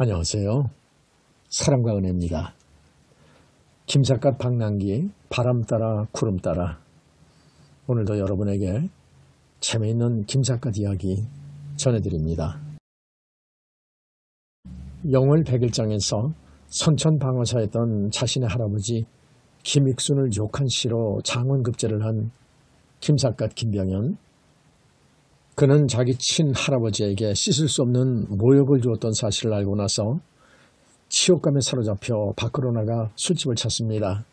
안녕하세요. 사랑과 은혜입니다. 김삿갓 방랑기 바람 따라 구름 따라, 오늘도 여러분에게 재미있는 김삿갓 이야기 전해드립니다. 영월 101장에서 선천방어사였던 자신의 할아버지 김익순을 욕한 시로 장원급제를 한 김삿갓 김병현. 그는 자기 친할아버지에게 씻을 수 없는 모욕을 주었던 사실을 알고 나서 치욕감에 사로잡혀 밖으로 나가 술집을 찾습니다.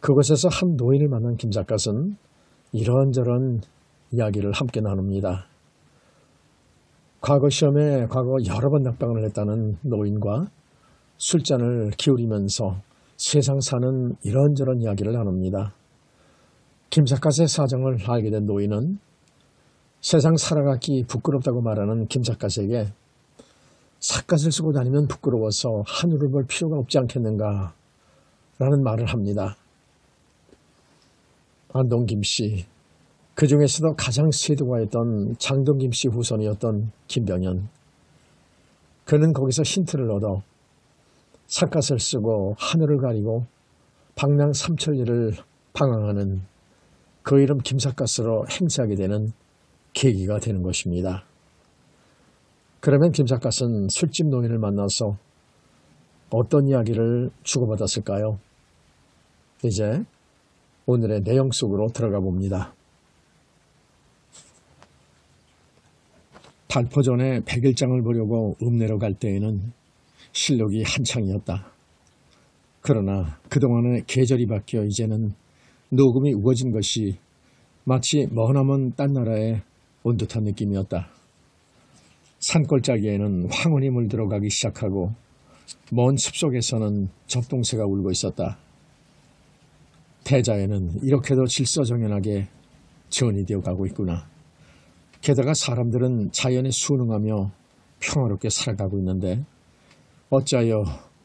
그곳에서 한 노인을 만난 김삿갓은 이런저런 이야기를 함께 나눕니다. 과거 시험에 여러 번 낙방을 했다는 노인과 술잔을 기울이면서 세상 사는 이런저런 이야기를 나눕니다. 김삿갓의 사정을 알게 된 노인은 세상 살아가기 부끄럽다고 말하는 김삿갓에게 삿갓을 쓰고 다니면 부끄러워서 하늘을 볼 필요가 없지 않겠는가 라는 말을 합니다. 안동 김씨, 그 중에서도 가장 세도가였던 장동 김씨 후손이었던 김병현. 그는 거기서 힌트를 얻어 삿갓을 쓰고 하늘을 가리고 방랑 삼천리를 방황하는 그 이름 김삿갓으로 행세하게 되는 계기가 되는 것입니다. 그러면 김삿갓은 술집 노인을 만나서 어떤 이야기를 주고받았을까요? 이제 오늘의 내용 속으로 들어가 봅니다. 달포전에 100일장을 보려고 읍내로 갈 때에는 실록이 한창이었다. 그러나 그동안의 계절이 바뀌어 이제는 녹음이 우거진 것이 마치 머나먼 딴 나라에 온 듯한 느낌이었다. 산골짜기에는 황혼이 물들어가기 시작하고 먼 숲속에서는 젖동새가 울고 있었다. 태자에는 이렇게도 질서정연하게 전이 되어가고 있구나. 게다가 사람들은 자연에 순응하며 평화롭게 살아가고 있는데 어찌하여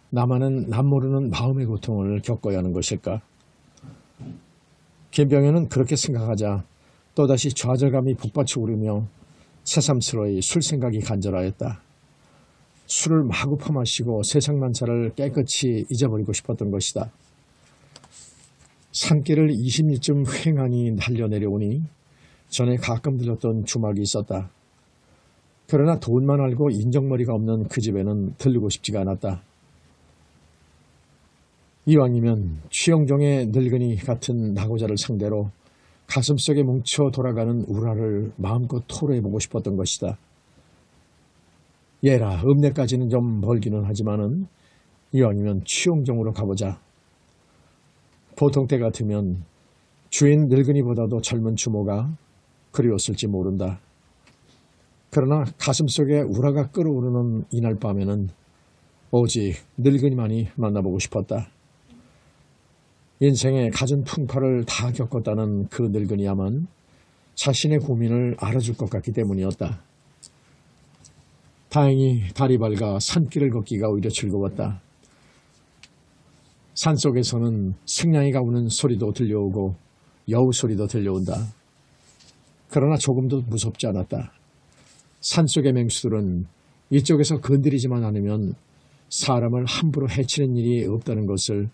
나만은 남모르는 마음의 고통을 겪어야 하는 것일까? 김병현은 그렇게 생각하자 또다시 좌절감이 북받쳐 오르며 새삼스러이 술 생각이 간절하였다. 술을 마구 퍼마시고 세상 만사를 깨끗이 잊어버리고 싶었던 것이다. 산길을 20리쯤 횡하니 달려내려오니 전에 가끔 들렀던 주막이 있었다. 그러나 돈만 알고 인정머리가 없는 그 집에는 들르고 싶지가 않았다. 이왕이면 취영종의 늙은이 같은 낙오자를 상대로 가슴속에 뭉쳐 돌아가는 우라를 마음껏 토로해보고 싶었던 것이다. 얘라, 읍내까지는 좀 멀기는 하지만은 이왕이면 취영종으로 가보자. 보통 때 같으면 주인 늙은이보다도 젊은 주모가 그리웠을지 모른다. 그러나 가슴속에 우라가 끓어오르는 이날 밤에는 오직 늙은이만이 만나보고 싶었다. 인생의 갖은 풍파를 다 겪었다는 그 늙은이야만 자신의 고민을 알아줄 것 같기 때문이었다. 다행히 달이 밝아 산길을 걷기가 오히려 즐거웠다. 산속에서는 승냥이가 우는 소리도 들려오고 여우 소리도 들려온다. 그러나 조금도 무섭지 않았다. 산속의 맹수들은 이쪽에서 건드리지만 않으면 사람을 함부로 해치는 일이 없다는 것을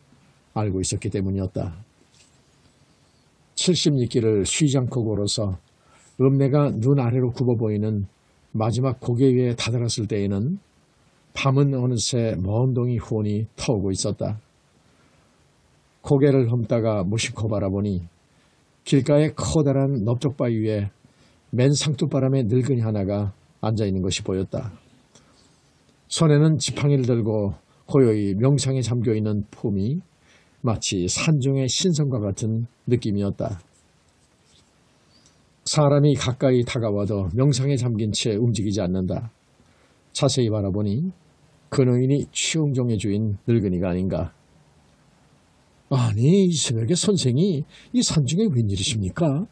알고 있었기 때문이었다. 70리길을 쉬지 않고 걸어서 읍내가 눈 아래로 굽어 보이는 마지막 고개 위에 다다랐을 때에는 밤은 어느새 먼 동이 혼이 터오고 있었다. 고개를 험다가 무심코 바라보니 길가의 커다란 넓적바위 위에 맨 상투바람에 늙은이 하나가 앉아있는 것이 보였다. 손에는 지팡이를 들고 고요히 명상에 잠겨있는 폼이 마치 산중의 신선과 같은 느낌이었다. 사람이 가까이 다가와도 명상에 잠긴 채 움직이지 않는다. 자세히 바라보니 그 노인이 취용종의 주인 늙은이가 아닌가. 아니, 이 새벽에 선생이 이 산중에 웬일이십니까?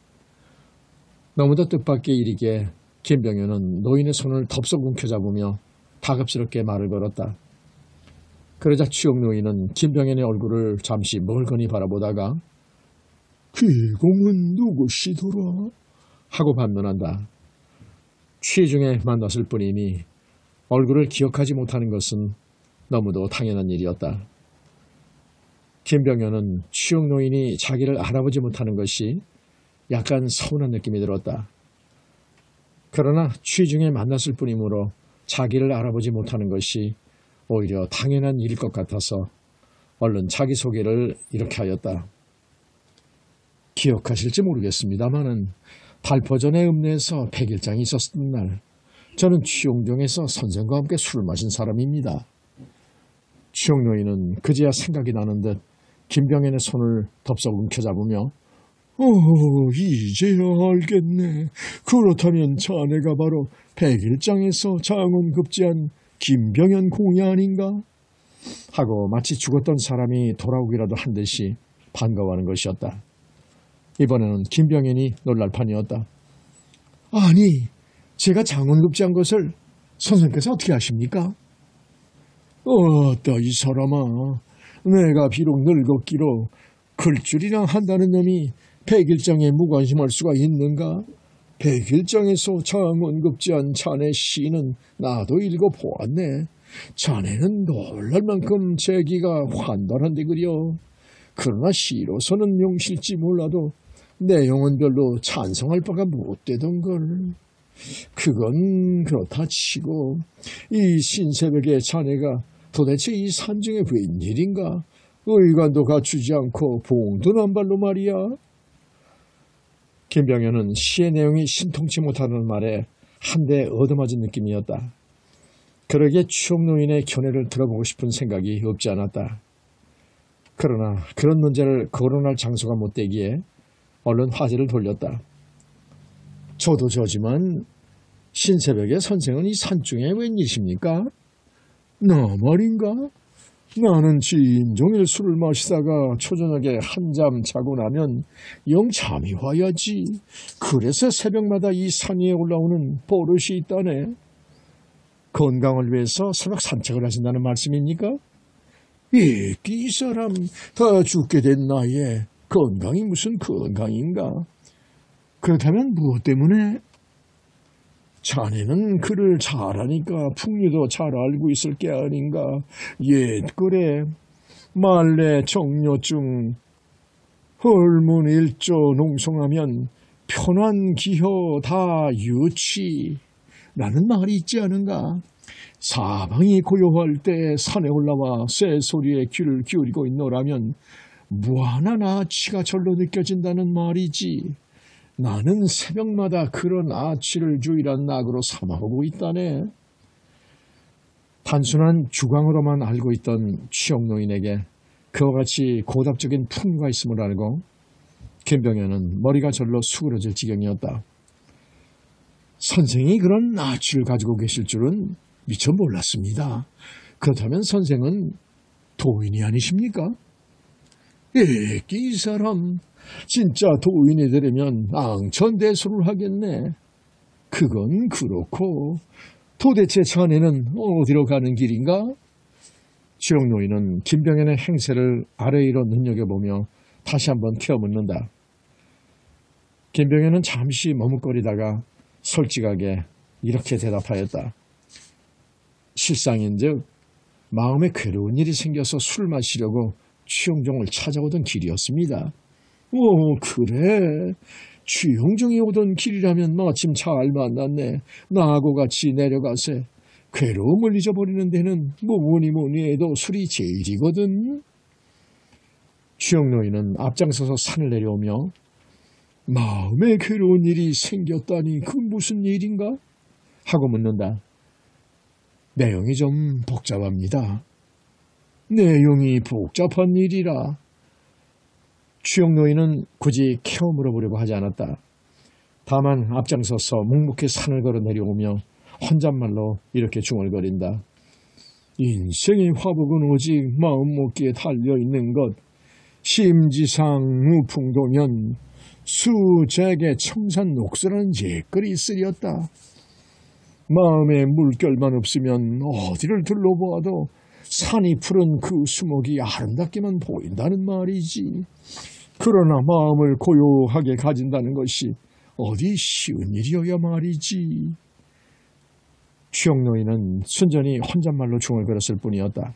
너무도 뜻밖의 일이기에 김병현은 노인의 손을 덥석 움켜잡으며 다급스럽게 말을 걸었다. 그러자 취용 노인은 김병현의 얼굴을 잠시 멀거니 바라보다가 귀공은 누구시더라? 하고 반문한다. 취중에 만났을 뿐이니 얼굴을 기억하지 못하는 것은 너무도 당연한 일이었다. 김병현은 취역 노인이 자기를 알아보지 못하는 것이 약간 서운한 느낌이 들었다. 그러나 취중에 만났을 뿐이므로 자기를 알아보지 못하는 것이 오히려 당연한 일일 것 같아서 얼른 자기소개를 이렇게 하였다. 기억하실지 모르겠습니다마는 달포전의 읍내에서 백일장이 있었던 날 저는 취용동에서 선생과 함께 술을 마신 사람입니다. 취용노인은 그제야 생각이 나는 듯 김병현의 손을 덥석 움켜잡으며 이제야 알겠네. 그렇다면 자네가 바로 백일장에서 장원 급제한 김병현 공이 아닌가? 하고 마치 죽었던 사람이 돌아오기라도 한 듯이 반가워하는 것이었다. 이번에는 김병현이 놀랄 판이었다. 아니, 제가 장원 급제한 것을 선생께서 어떻게 아십니까? 어따 이 사람아, 내가 비록 늙었기로 글줄이랑 한다는 놈이 백일장에 무관심할 수가 있는가? 백일장에서 장원 급제한 자네 시는 나도 읽어보았네. 자네는 놀랄 만큼 재기가 환단한데 그려. 그러나 시로서는 용실지 몰라도 내용은 별로 찬성할 바가 못되던걸. 그건 그렇다 치고 이 신새벽에 자네가 도대체 이 산중에 웬일인가? 의관도 갖추지 않고 봉도난발로 말이야. 김병현은 시의 내용이 신통치 못하는 말에 한 대 얻어맞은 느낌이었다. 그러게 취옥노인의 견해를 들어보고 싶은 생각이 없지 않았다. 그러나 그런 문제를 거론할 장소가 못되기에 얼른 화제를 돌렸다. 저도 저지만 신새벽에 선생은 이 산중에 웬일이십니까? 나 말인가? 나는 진종일 술을 마시다가 초저녁에 한잠 자고 나면 영 잠이 와야지. 그래서 새벽마다 이 산 위에 올라오는 버릇이 있다네. 건강을 위해서 새벽 산책을 하신다는 말씀입니까? 이 사람 다 죽게 된 나이에 건강이 무슨 건강인가? 그렇다면 무엇 때문에? 자네는 글을 잘하니까 풍류도 잘 알고 있을 게 아닌가. 옛글에 말래 정려중 헐문일조 농성하면 편한 기효 다 유치 라는 말이 있지 않은가. 사방이 고요할 때 산에 올라와 새소리에 귀를 기울이고 있노라면 무한한 아치가 절로 느껴진다는 말이지. 나는 새벽마다 그런 아치를 유일한 낙으로 삼아보고 있다네. 단순한 주광으로만 알고 있던 취역노인에게 그와 같이 고답적인 풍류가 있음을 알고 김병현은 머리가 절로 수그러질 지경이었다. 선생이 그런 아치를 가지고 계실 줄은 미처 몰랐습니다. 그렇다면 선생은 도인이 아니십니까? 이 사람 진짜 도인이 되려면 앙천대소를 하겠네. 그건 그렇고 도대체 자네는 어디로 가는 길인가? 취역노인은 김병현의 행세를 아래위로 눈여겨보며 다시 한번 켜묻는다. 김병현은 잠시 머뭇거리다가 솔직하게 이렇게 대답하였다. 실상인즉 마음에 괴로운 일이 생겨서 술 마시려고 취용종을 찾아오던 길이었습니다. 그래. 취용종이 오던 길이라면 마침 잘 만났네. 나하고 같이 내려가세. 괴로움을 잊어버리는 데는 뭐니 해도 술이 제일이거든. 취용노인은 앞장서서 산을 내려오며 마음에 괴로운 일이 생겼다니 그 무슨 일인가? 하고 묻는다. 내용이 좀 복잡합니다. 내용이 복잡한 일이라. 취역노인은 굳이 캐어 물어보려고 하지 않았다. 다만 앞장서서 묵묵히 산을 걸어 내려오며 혼잣말로 이렇게 중얼거린다. 인생의 화복은 오직 마음 먹기에 달려있는 것. 심지상 무풍도면 수재계 청산 녹수라는 예글이 쓰렸다. 마음에 물결만 없으면 어디를 둘러보아도 산이 푸른 그 수목이 아름답게만 보인다는 말이지. 그러나 마음을 고요하게 가진다는 것이 어디 쉬운 일이어야 말이지. 취용노인은 순전히 혼잣말로 중을 걸었을 뿐이었다.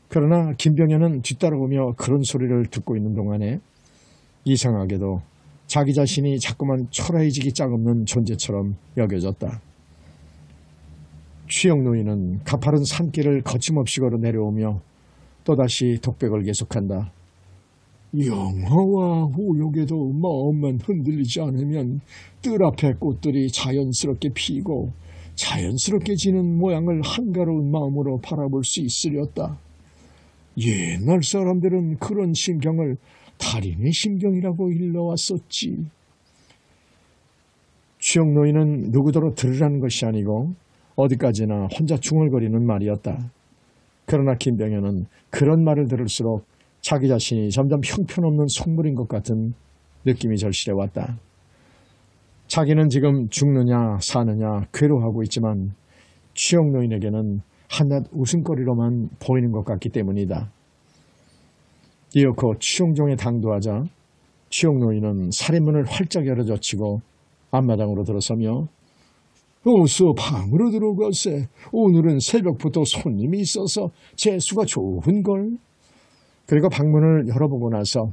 그러나 김병현은 뒤따라오며 그런 소리를 듣고 있는 동안에 이상하게도 자기 자신이 자꾸만 초라해지기 짝없는 존재처럼 여겨졌다. 취용노인은 가파른 산길을 거침없이 걸어 내려오며 또다시 독백을 계속한다. 영화와 후욕에도 마음만 흔들리지 않으면 뜰 앞에 꽃들이 자연스럽게 피고 자연스럽게 지는 모양을 한가로운 마음으로 바라볼 수 있으렸다. 옛날 사람들은 그런 심경을 달인의 심경이라고 일러왔었지. 취용노인은 누구더러 들으라는 것이 아니고 어디까지나 혼자 중얼거리는 말이었다. 그러나 김병현은 그런 말을 들을수록 자기 자신이 점점 형편없는 속물인 것 같은 느낌이 절실해왔다. 자기는 지금 죽느냐 사느냐 괴로워하고 있지만 취용노인에게는 한낱 웃음거리로만 보이는 것 같기 때문이다. 이어코 취용종에 당도하자 취용노인은 살인문을 활짝 열어젖히고 앞마당으로 들어서며 어서 방으로 들어가세. 오늘은 새벽부터 손님이 있어서 재수가 좋은걸. 그리고 방문을 열어보고 나서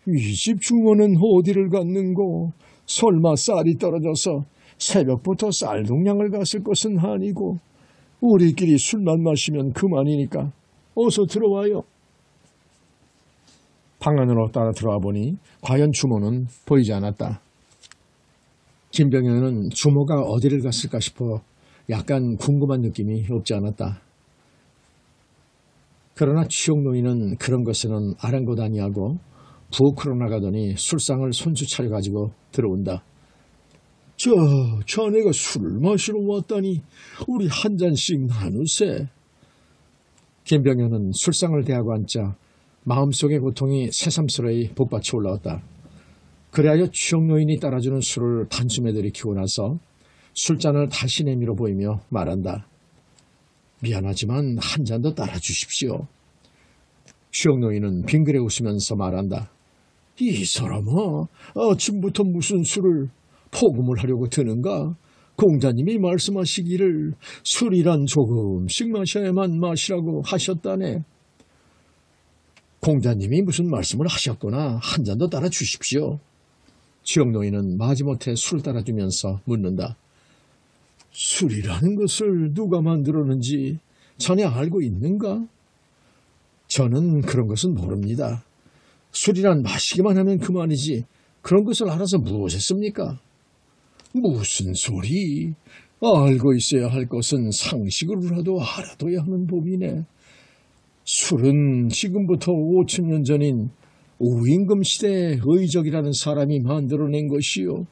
이 집 주모는 어디를 갔는고? 설마 쌀이 떨어져서 새벽부터 쌀동량을 갔을 것은 아니고 우리끼리 술만 마시면 그만이니까 어서 들어와요. 방 안으로 따라 들어와 보니 과연 주모는 보이지 않았다. 김병현은 주모가 어디를 갔을까 싶어 약간 궁금한 느낌이 없지 않았다. 그러나 취용노인은 그런 것은 아랑곳 아니하고 부엌으로 나가더니 술상을 손수 차려가지고 들어온다. 자네가 술을 마시러 왔다니 우리 한 잔씩 나누세. 김병현은 술상을 대하고 앉자 마음속의 고통이 새삼스러이 복받쳐 올라왔다. 그리하여 취용노인이 따라주는 술을 단숨에 들이키고 나서 술잔을 다시 내밀어 보이며 말한다. 미안하지만 한 잔 더 따라주십시오. 취용노인은 빙그레 웃으면서 말한다. 이 사람아, 아침부터 무슨 술을 포금을 하려고 드는가? 공자님이 말씀하시기를 술이란 조금씩 마셔야만 마시라고 하셨다네. 공자님이 무슨 말씀을 하셨거나 한 잔 더 따라주십시오. 취용노인은 마지못해 술을 따라주면서 묻는다. 술이라는 것을 누가 만들었는지 자네 알고 있는가? 저는 그런 것은 모릅니다. 술이란 마시기만 하면 그만이지 그런 것을 알아서 무엇했습니까? 무슨 소리? 알고 있어야 할 것은 상식으로라도 알아둬야 하는 법이네. 술은 지금부터 5,000년 전인 우임금 시대의 의적이라는 사람이 만들어낸 것이요.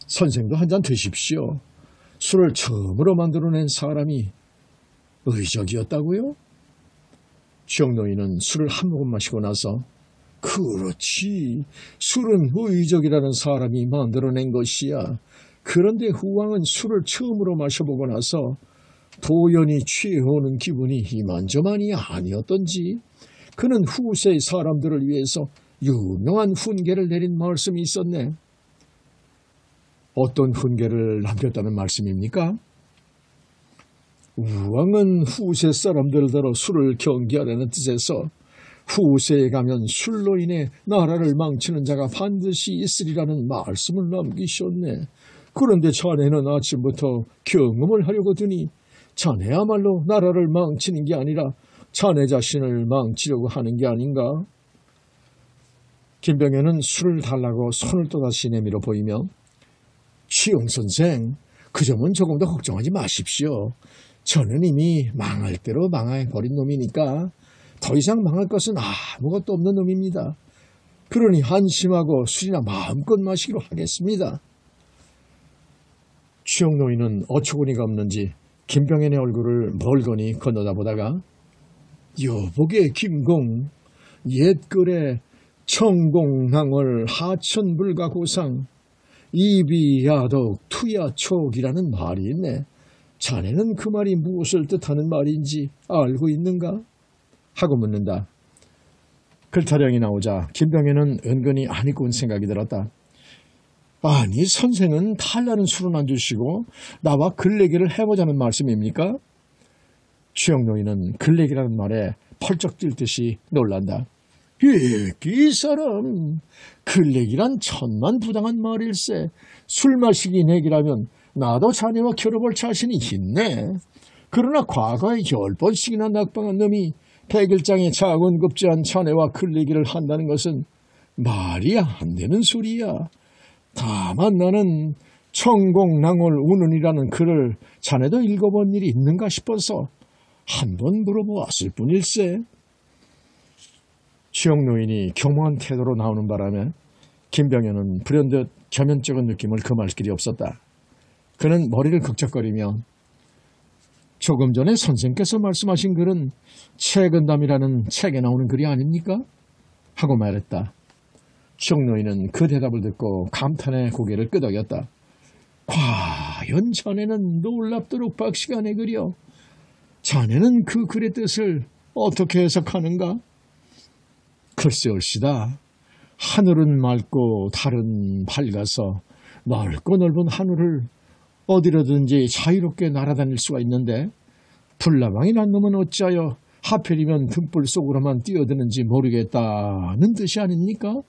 선생도 한 잔 드십시오. 술을 처음으로 만들어낸 사람이 의적이었다고요? 취용노인은 술을 한 모금 마시고 나서 그렇지, 술은 의적이라는 사람이 만들어낸 것이야. 그런데 후왕은 술을 처음으로 마셔보고 나서 도연히 취해오는 기분이 이만저만이 아니었던지 그는 후세의 사람들을 위해서 유명한 훈계를 내린 말씀이 있었네. 어떤 훈계를 남겼다는 말씀입니까? 우왕은 후세 사람들더러 술을 경계하라는 뜻에서 후세에 가면 술로 인해 나라를 망치는 자가 반드시 있으리라는 말씀을 남기셨네. 그런데 자네는 아침부터 경험을 하려고 드니 자네야말로 나라를 망치는 게 아니라 자네 자신을 망치려고 하는 게 아닌가? 김병현은 술을 달라고 손을 또다시 내밀어 보이며 취용 선생, 그 점은 조금 더 걱정하지 마십시오. 저는 이미 망할 대로 망해버린 놈이니까 더 이상 망할 것은 아무것도 없는 놈입니다. 그러니 안심하고 술이나 마음껏 마시기로 하겠습니다. 취용노인은 어처구니가 없는지 김병현의 얼굴을 멀거니 건너다보다가 여보게 김공, 옛글에 청공낭월 하천불가고상 이비야덕 투야촉이라는 말이 있네. 자네는 그 말이 무엇을 뜻하는 말인지 알고 있는가? 하고 묻는다. 글타령이 나오자 김병현은 은근히 안 잊고 온 생각이 들었다. 아니 선생은 달라는 술은 안 주시고 나와 글내기를 해보자는 말씀입니까? 취역노인은 글내기라는 말에 펄쩍 뛸 듯이 놀란다. 이 사람, 글내기란 천만부당한 말일세. 술 마시기 내기라면 나도 자네와 겨뤄볼 자신이 있네. 그러나 과거에 10번씩이나 낙방한 놈이 백일장에 자곤급제한 자네와 글내기를 한다는 것은 말이 안 되는 소리야. 다만 나는 천공낭월 운운이라는 글을 자네도 읽어본 일이 있는가 싶어서 한번 물어보았을 뿐일세. 취역노인이 교묘한 태도로 나오는 바람에 김병현은 불현듯 겸연쩍은 느낌을 금할 길이 없었다. 그는 머리를 극적거리며 조금 전에 선생께서 말씀하신 글은 채근담이라는 책에 나오는 글이 아닙니까? 하고 말했다. 취역노인은 그 대답을 듣고 감탄의 고개를 끄덕였다. 과연 자네는 놀랍도록 박시간에 그려. 자네는 그 글의 뜻을 어떻게 해석하는가? 글쎄올시다. 하늘은 맑고 달은 밝아서 넓고 넓은 하늘을 어디로든지 자유롭게 날아다닐 수가 있는데 불나방이 난 놈은 어찌하여 하필이면 등불 속으로만 뛰어드는지 모르겠다는 뜻이 아닙니까?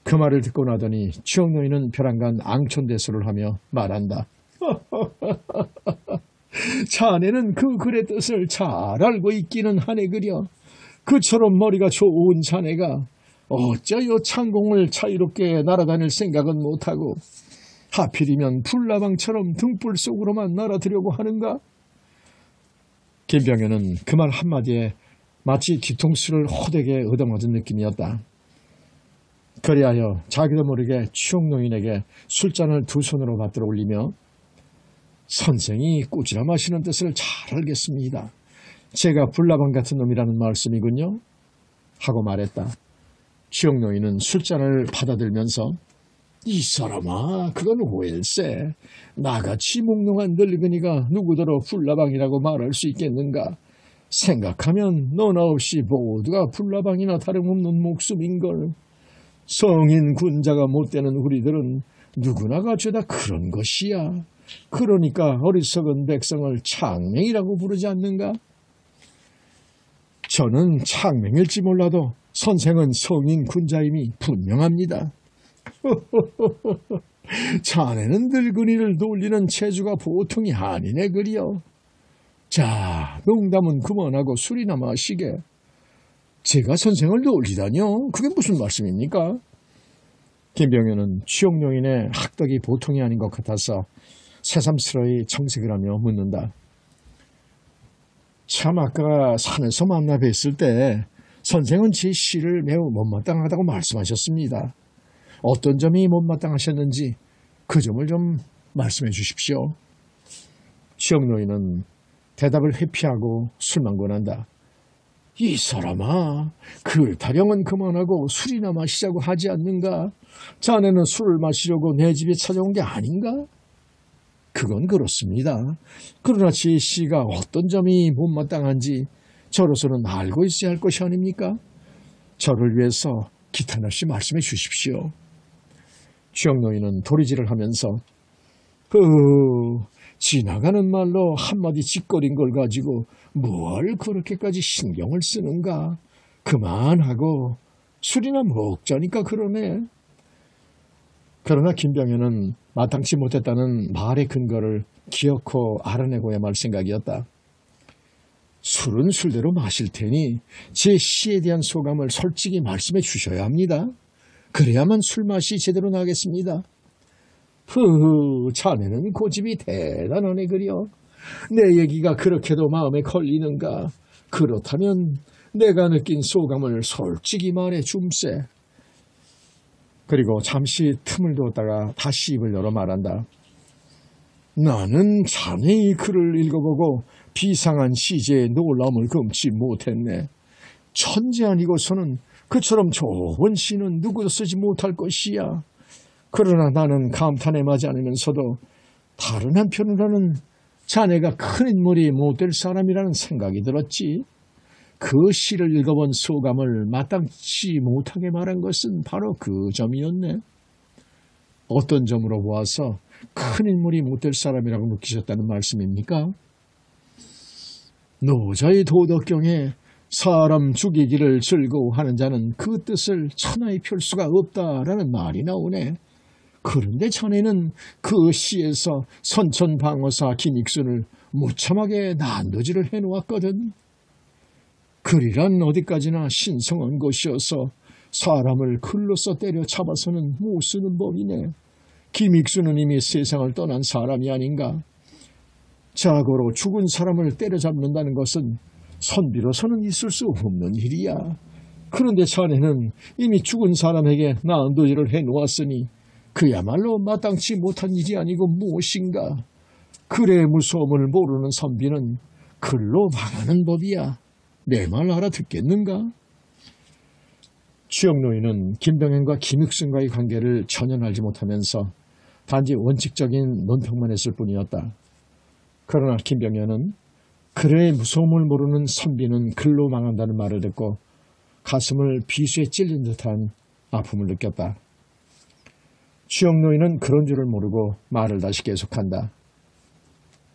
그 말을 듣고 나더니 취역노인은 벼랑간 앙촌대소를 하며 말한다. 자네는 그 글의 뜻을 잘 알고 있기는 하네 그려. 그처럼 머리가 좋은 자네가 어쩌여 창공을 자유롭게 날아다닐 생각은 못하고 하필이면 불나방처럼 등불 속으로만 날아들려고 하는가? 김병현은 그 말 한마디에 마치 뒤통수를 호되게 얻어맞은 느낌이었다. 그리하여 자기도 모르게 취역노인에게 술잔을 두 손으로 받들어 올리며 선생이 꾸지라 마시는 뜻을 잘 알겠습니다. 제가 불나방 같은 놈이라는 말씀이군요. 하고 말했다. 취역노인은 술잔을 받아들면서 이 사람아, 그건 오일세. 나같이 몽롱한 늙은이가 누구더러 불나방이라고 말할 수 있겠는가? 생각하면 너나 없이 모두가 불나방이나 다름없는 목숨인걸. 성인 군자가 못 되는 우리들은 누구나 가져다 그런 것이야. 그러니까 어리석은 백성을 창맹이라고 부르지 않는가? 저는 창맹일지 몰라도 선생은 성인 군자임이 분명합니다. 자네는 늙은이를 놀리는 재주가 보통이 아니네 그려. 자, 농담은 그만하고 술이나 마시게. 제가 선생을 놀리다뇨? 그게 무슨 말씀입니까? 김병현은 취역노인의 학덕이 보통이 아닌 것 같아서 새삼스러이 정색을 하며 묻는다. 참 아까 산에서 만나 뵀을 때 선생은 제 시를 매우 못마땅하다고 말씀하셨습니다. 어떤 점이 못마땅하셨는지 그 점을 좀 말씀해 주십시오. 취역노인은 대답을 회피하고 술만 권한다. 이 사람아, 그 타령은 그만하고 술이나 마시자고 하지 않는가? 자네는 술을 마시려고 내 집에 찾아온 게 아닌가? 그건 그렇습니다. 그러나 제 시가 어떤 점이 못마땅한지 저로서는 알고 있어야 할 것이 아닙니까? 저를 위해서 기탄 없이 말씀해 주십시오. 취역노인은 도리질을 하면서 지나가는 말로 한마디 짓거린 걸 가지고 뭘 그렇게까지 신경을 쓰는가? 그만하고 술이나 먹자니까 그러네. 그러나 김병현은 마땅치 못했다는 말의 근거를 기어코 알아내고야 말 생각이었다. 술은 술대로 마실 테니 제 시에 대한 소감을 솔직히 말씀해 주셔야 합니다. 그래야만 술맛이 제대로 나겠습니다. 자네는 고집이 대단하네 그려. 내 얘기가 그렇게도 마음에 걸리는가? 그렇다면 내가 느낀 소감을 솔직히 말해 줌세. 그리고 잠시 틈을 두었다가 다시 입을 열어 말한다. 나는 자네의 글을 읽어보고 비상한 시제의 놀라움을 금치 못했네. 천재 아니고서는 그처럼 좋은 시는 누구도 쓰지 못할 것이야. 그러나 나는 감탄에 맞지 않으면서도 다른 한편으로는 자네가 큰 인물이 못 될 사람이라는 생각이 들었지. 그 시를 읽어본 소감을 마땅치 못하게 말한 것은 바로 그 점이었네. 어떤 점으로 보아서 큰 인물이 못될 사람이라고 느끼셨다는 말씀입니까? 노자의 도덕경에 사람 죽이기를 즐거워하는 자는 그 뜻을 천하에 펼 수가 없다라는 말이 나오네. 그런데 자네는 그 시에서 선천방어사 김익순을 무참하게 난도질을 해놓았거든. 글이란 어디까지나 신성한 것이어서 사람을 글로써 때려잡아서는 못 쓰는 법이네. 김익순은 이미 세상을 떠난 사람이 아닌가. 자고로 죽은 사람을 때려잡는다는 것은 선비로서는 있을 수 없는 일이야. 그런데 자네는 이미 죽은 사람에게 난도질을 해놓았으니 그야말로 마땅치 못한 일이 아니고 무엇인가. 글의 무서움을 모르는 선비는 글로 망하는 법이야. 내 말 알아듣겠는가? 추영노인은 김병현과 김익순과의 관계를 전혀 알지 못하면서 단지 원칙적인 논평만 했을 뿐이었다. 그러나 김병현은 글의 무서움을 모르는 선비는 글로 망한다는 말을 듣고 가슴을 비수에 찔린 듯한 아픔을 느꼈다. 추영노인은 그런 줄을 모르고 말을 다시 계속한다.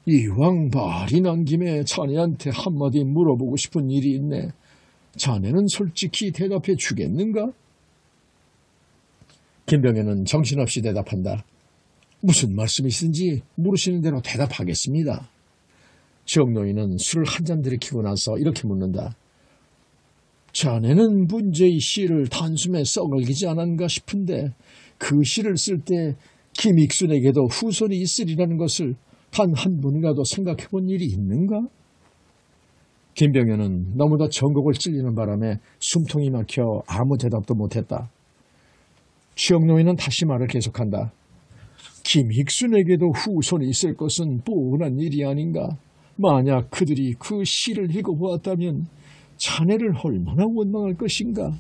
이왕 말이 난 김에 자네한테 한마디 물어보고 싶은 일이 있네. 자네는 솔직히 대답해 주겠는가? 김병현은 정신없이 대답한다. 무슨 말씀이신지 물으시는 대로 대답하겠습니다. 추영노인은 술을 한 잔 들이키고 나서 이렇게 묻는다. 자네는 문제의 시를 단숨에 써걸리지 않았는가 싶은데 그 시를 쓸 때 김익순에게도 후손이 있으리라는 것을 단 한 번이라도 생각해 본 일이 있는가? 김병현은 너무도 전곡을 찔리는 바람에 숨통이 막혀 아무 대답도 못했다. 추영노인은 다시 말을 계속한다. 김익순에게도 후손이 있을 것은 뻔한 일이 아닌가. 만약 그들이 그 시를 읽어보았다면 자네를 얼마나 원망할 것인가.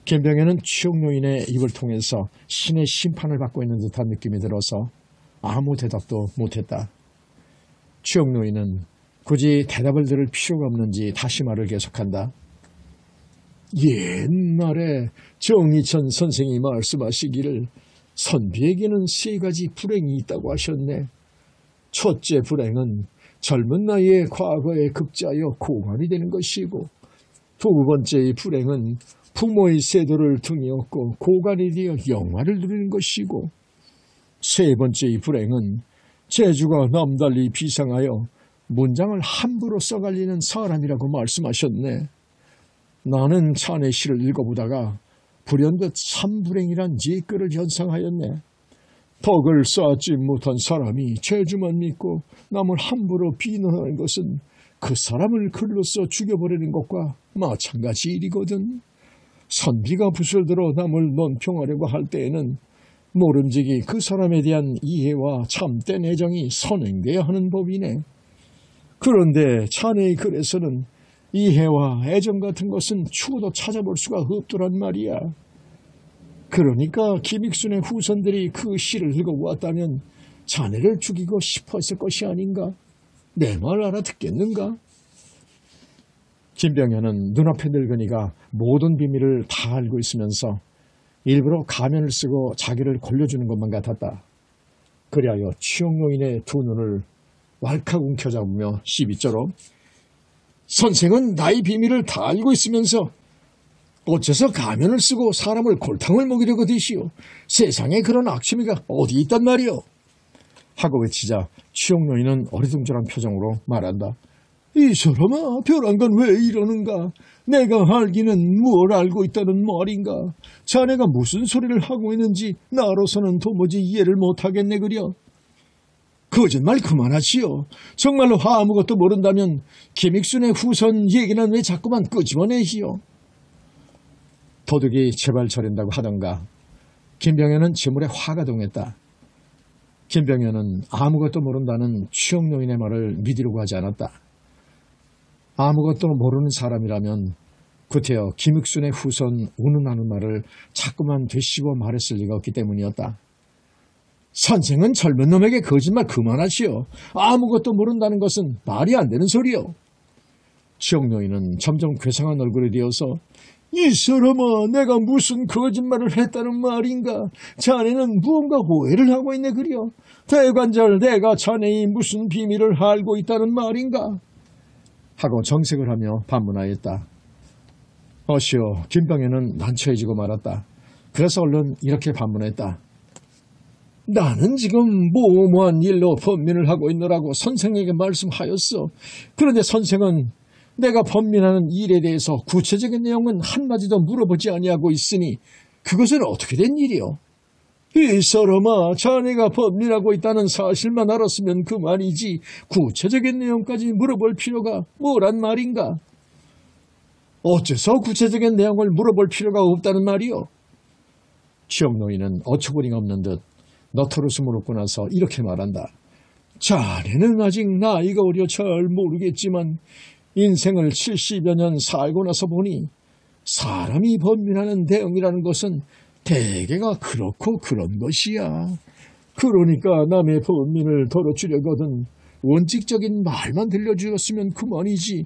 김병현은 추영노인의 입을 통해서 신의 심판을 받고 있는 듯한 느낌이 들어서 아무 대답도 못했다. 추영노인은 굳이 대답을 들을 필요가 없는지 다시 말을 계속한다. 옛날에 정의천 선생이 말씀하시기를 선비에게는 세 가지 불행이 있다고 하셨네. 첫째 불행은 젊은 나이에 과거에 급자여 고관이 되는 것이고, 두 번째의 불행은 부모의 세도를 등에 업고 고관이 되어 영화를 누리는 것이고, 세 번째의 불행은 재주가 남달리 비상하여 문장을 함부로 써갈리는 사람이라고 말씀하셨네. 나는 자네 시를 읽어보다가 불현듯 삼불행이란 예글을 연상하였네. 덕을 쌓지 못한 사람이 재주만 믿고 남을 함부로 비난하는 것은 그 사람을 글로써 죽여버리는 것과 마찬가지 일이거든. 선비가 붓을 들어 남을 논평하려고 할 때에는 모름지기 그 사람에 대한 이해와 참된 애정이 선행돼야 하는 법이네. 그런데 자네의 글에서는 이해와 애정 같은 것은 추구도 찾아볼 수가 없더란 말이야. 그러니까 김익순의 후손들이 그 시를 읽어보았다면 자네를 죽이고 싶었을 것이 아닌가? 내 말 알아듣겠는가? 김병현은 눈앞에 늙은이가 모든 비밀을 다 알고 있으면서 일부러 가면을 쓰고 자기를 골려주는 것만 같았다. 그리하여 추영노인의 두 눈을 왈칵 움켜잡으며 시비처럼 선생은 나의 비밀을 다 알고 있으면서 어째서 가면을 쓰고 사람을 골탕을 먹이려고 드시오. 세상에 그런 악취미가 어디 있단 말이오. 하고 외치자 추영노인은 어리둥절한 표정으로 말한다. 이 사람아, 별한 건 왜 이러는가? 내가 알기는 뭘 알고 있다는 말인가? 자네가 무슨 소리를 하고 있는지 나로서는 도무지 이해를 못하겠네 그려. 거짓말 그만하시오. 정말로 아무것도 모른다면 김익순의 후손 얘기는 왜 자꾸만 끄집어내시오. 도둑이 제발 저린다고 하던가. 김병현은 재물에 화가 동했다. 김병현은 아무것도 모른다는 추영노인의 말을 믿으려고 하지 않았다. 아무것도 모르는 사람이라면 구태여 김익순의 후손 운운하는 말을 자꾸만 되씹어 말했을 리가 없기 때문이었다. 선생은 젊은 놈에게 거짓말 그만하시오. 아무것도 모른다는 것은 말이 안 되는 소리요. 추영노인은 점점 괴상한 얼굴이 되어서 이 사람아, 내가 무슨 거짓말을 했다는 말인가? 자네는 무언가 오해를 하고 있네 그려. 대관절, 내가 자네의 무슨 비밀을 알고 있다는 말인가? 하고 정색을 하며 반문하였다. 어시오, 김병현은 난처해지고 말았다. 그래서 얼른 이렇게 반문했다. 나는 지금 모호한 일로 번민을 하고 있노라고 선생에게 말씀하였어. 그런데 선생은 내가 번민하는 일에 대해서 구체적인 내용은 한마디도 물어보지 아니하고 있으니 그것은 어떻게 된 일이오? 이 사람아, 자네가 번민하고 있다는 사실만 알았으면 그만이지 구체적인 내용까지 물어볼 필요가 뭐란 말인가? 어째서 구체적인 내용을 물어볼 필요가 없다는 말이오? 취업노인은 어처구니가 없는 듯 너털웃음을 웃고 나서 이렇게 말한다. 자네는 아직 나이가 어려 잘 모르겠지만 인생을 70여 년 살고 나서 보니 사람이 번민하는 대응이라는 것은 대개가 그렇고 그런 것이야. 그러니까 남의 번민을 덜어주려거든 원칙적인 말만 들려주었으면 그만이지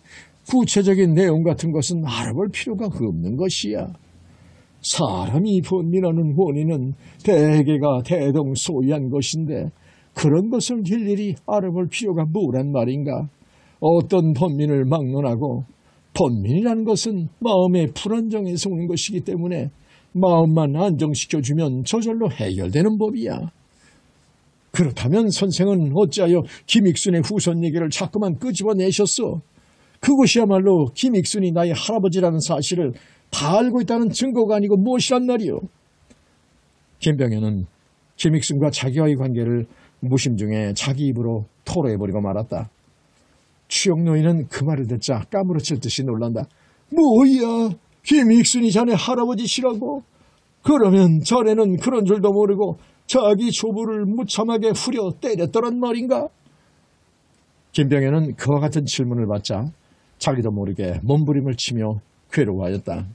구체적인 내용 같은 것은 알아볼 필요가 없는 것이야. 사람이 번민하는 원인은 대개가 대동소이한 것인데 그런 것을 일일이 알아볼 필요가 뭐란 말인가? 어떤 번민을 막론하고 번민이라는 것은 마음의 불안정에서 오는 것이기 때문에 마음만 안정시켜주면 저절로 해결되는 법이야. 그렇다면 선생은 어찌하여 김익순의 후손 얘기를 자꾸만 끄집어내셨어? 그것이야말로 김익순이 나의 할아버지라는 사실을 다 알고 있다는 증거가 아니고 무엇이란 말이오? 김병현은 김익순과 자기와의 관계를 무심 중에 자기 입으로 토로해버리고 말았다. 취역노인은 그 말을 듣자 까무러칠 듯이 놀란다. 뭐야? 김익순이 자네 할아버지시라고? 그러면 자네는 그런 줄도 모르고 자기 조부를 무참하게 후려 때렸더란 말인가? 김병현은 그와 같은 질문을 받자 자기도 모르게 몸부림을 치며 괴로워하였다.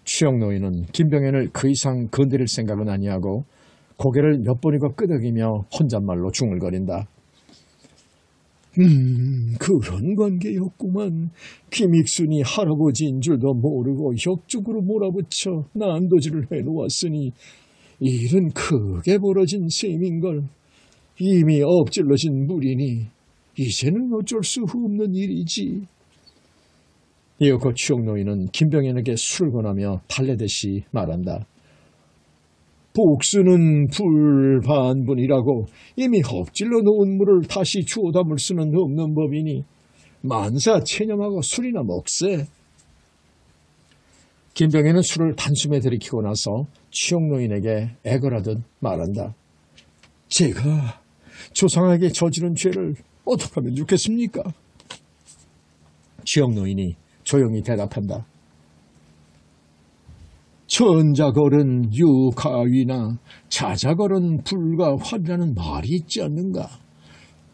취역노인은 김병현을 그 이상 건드릴 생각은 아니하고 고개를 몇 번이고 끄덕이며 혼잣말로 중얼거린다. 그런 관계였구만. 김익순이 할아버지인 줄도 모르고 역적으로 몰아붙여 난도질을 해놓았으니 일은 크게 벌어진 셈인걸. 이미 엎질러진 물이니 이제는 어쩔 수 없는 일이지. 이어고 취역노인은 김병현에게 술을 권하며 달래듯이 말한다. 복수는 불반분이라고 이미 엎질러 놓은 물을 다시 주워 담을 수는 없는 법이니 만사 체념하고 술이나 먹세. 김병현은 술을 단숨에 들이키고 나서 취역노인에게 애걸하듯 말한다. 제가 조상에게 저지른 죄를 어떻게 하면 좋겠습니까? 취역노인이 조용히 대답한다. 천자걸은 유가위나 자자걸은 불가활이라는 말이 있지 않는가?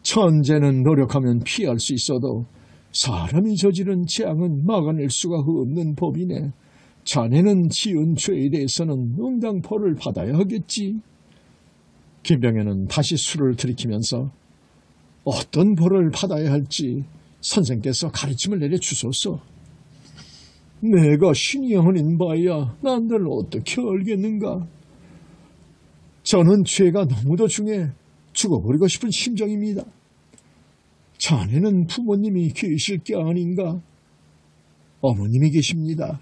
천재는 노력하면 피할 수 있어도 사람이 저지른 재앙은 막아낼 수가 없는 법이네. 자네는 지은 죄에 대해서는 응당벌을 받아야 하겠지. 김병현은 다시 술을 들이키면서 어떤 벌을 받아야 할지 선생께서 가르침을 내려주소서. 내가 신이 아닌 바야 난들 어떻게 알겠는가. 저는 죄가 너무도 중해 죽어버리고 싶은 심정입니다. 자네는 부모님이 계실 게 아닌가? 어머님이 계십니다.